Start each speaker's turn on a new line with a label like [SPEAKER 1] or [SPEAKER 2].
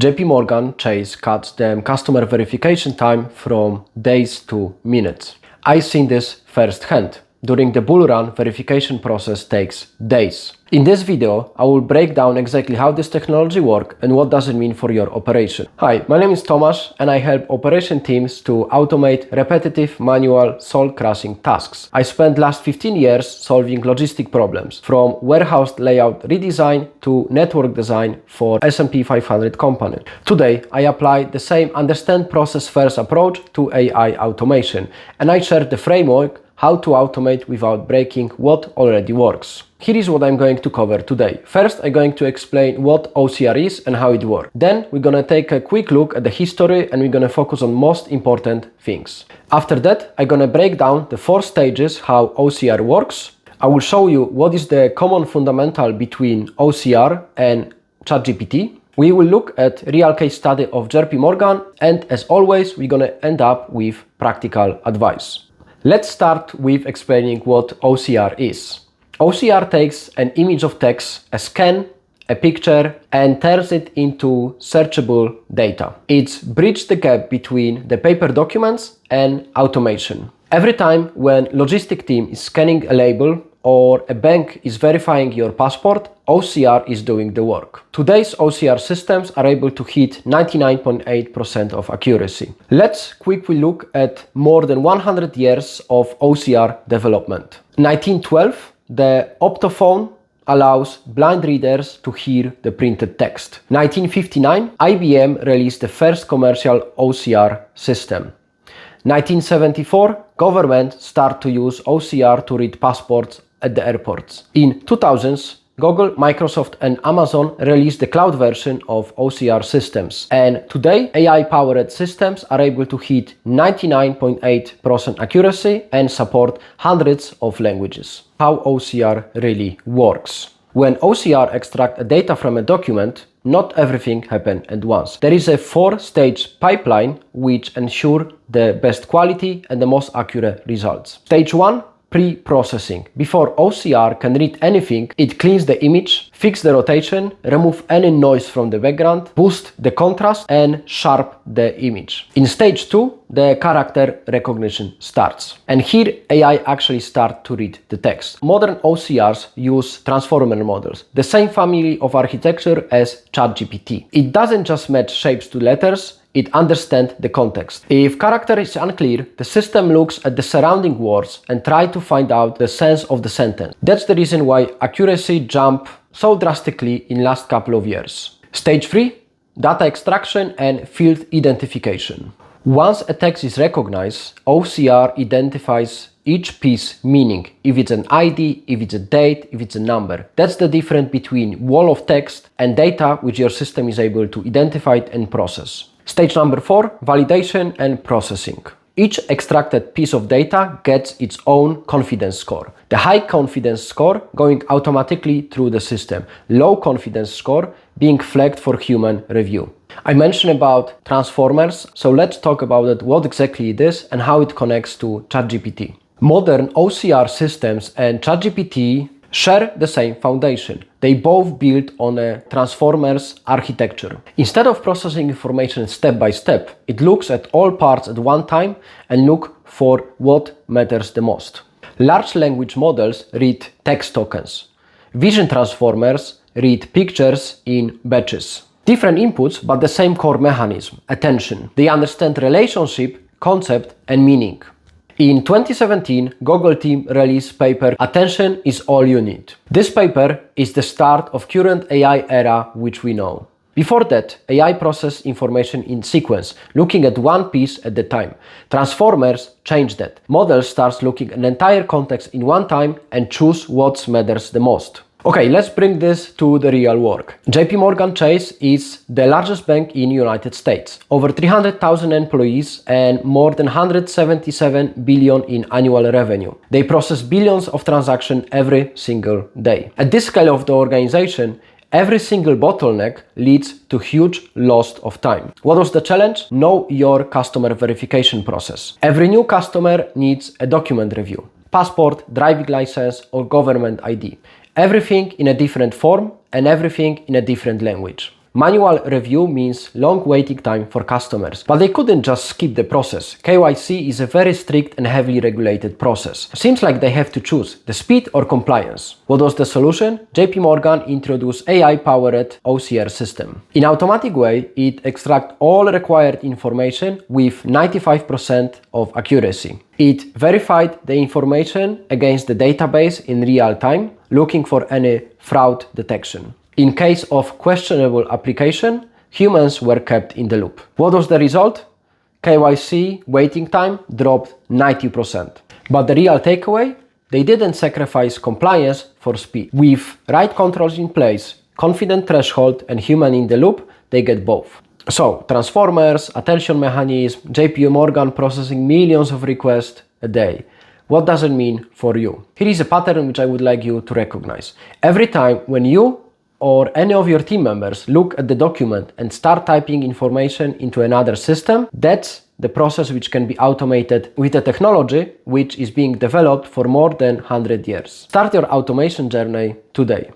[SPEAKER 1] JPMorgan Chase cuts the customer verification time from days to minutes. I've seen this firsthand. During the bull run, verification process takes days. In this video, I will break down exactly how this technology works and what does it mean for your operation. Hi, my name is Tomasz and I help operation teams to automate repetitive, manual, soul-crushing tasks. I spent last 15 years solving logistic problems, from warehouse layout redesign to network design for S&P 500 company. Today, I apply the same understand process first approach to AI automation, and I share the framework how to automate without breaking what already works. Here is what I'm going to cover today. First, I'm going to explain what OCR is and how it works. Then, we're going to take a quick look at the history and we're going to focus on most important things. After that, I'm going to break down the 4 stages how OCR works. I will show you what is the common fundamental between OCR and ChatGPT. We will look at real case study of JPMorgan, and as always, we're going to end up with practical advice. Let's start with explaining what OCR is. OCR takes an image of text, a scan, a picture, and turns it into searchable data. It's bridged the gap between the paper documents and automation. Every time when logistic team is scanning a label or a bank is verifying your passport, OCR is doing the work. Today's OCR systems are able to hit 99.8% of accuracy. Let's quickly look at more than 100 years of OCR development. 1912, the optophone allows blind readers to hear the printed text. 1959, IBM released the first commercial OCR system. 1974, government start to use OCR to read passports at the airports. In 2000s, Google, Microsoft and Amazon released the cloud version of OCR systems. And today, AI-powered systems are able to hit 99.8% accuracy and support hundreds of languages. How OCR really works. When OCR extracts data from a document, not everything happens at once. There is a 4-stage pipeline which ensures the best quality and the most accurate results. Stage 1, pre-processing. Before OCR can read anything, it cleans the image, fixes the rotation, removes any noise from the background, boosts the contrast and sharp the image. In stage 2, the character recognition starts. And here AI actually starts to read the text. Modern OCRs use transformer models, the same family of architecture as ChatGPT. It doesn't just match shapes to letters, it understands the context. If character is unclear, the system looks at the surrounding words and tries to find out the sense of the sentence. That's the reason why accuracy jumped so drastically in last couple of years. Stage 3, data extraction and field identification. Once a text is recognized, OCR identifies each piece meaning, if it's an ID, if it's a date, if it's a number. That's the difference between wall of text and data which your system is able to identify and process. Stage number 4, validation and processing. Each extracted piece of data gets its own confidence score. The high confidence score going automatically through the system. Low confidence score being flagged for human review. I mentioned about transformers, so let's talk about it, what exactly it is and how it connects to ChatGPT. Modern OCR systems and ChatGPT share the same foundation. They both build on a transformers architecture. Instead of processing information step by step, it looks at all parts at one time and look for what matters the most. Large language models read text tokens. Vision transformers read pictures in batches. Different inputs, but the same core mechanism, attention. They understand relationship, concept, and meaning. In 2017, Google team released paper Attention is All You Need. This paper is the start of current AI era which we know. Before that, AI processed information in sequence, looking at one piece at a time. Transformers changed that. Models starts looking at an entire context in one time and choose what matters the most. Okay, let's bring this to the real work. JPMorgan Chase is the largest bank in United States. Over 300,000 employees and more than 177 billion in annual revenue. They process billions of transactions every single day. At this scale of the organization, every single bottleneck leads to huge loss of time. What was the challenge? Know your customer verification process. Every new customer needs a document review. Passport, driving license or government ID. Everything in a different form and everything in a different language. Manual review means long waiting time for customers, but they couldn't just skip the process. KYC is a very strict and heavily regulated process. Seems like they have to choose the speed or compliance. What was the solution? JPMorgan introduced AI-powered OCR system. In automatic way, it extracts all required information with 95% of accuracy. It verified the information against the database in real time, looking for any fraud detection. In case of questionable application, humans were kept in the loop. What was the result? KYC waiting time dropped 90%. But the real takeaway? They didn't sacrifice compliance for speed. With right controls in place, confident threshold, and human in the loop, they get both. So, transformers, attention mechanism, JPMorgan processing millions of requests a day. What does it mean for you? Here is a pattern which I would like you to recognize. Every time when you or any of your team members look at the document and start typing information into another system, that's the process which can be automated with a technology which is being developed for more than 100 years. Start your automation journey today.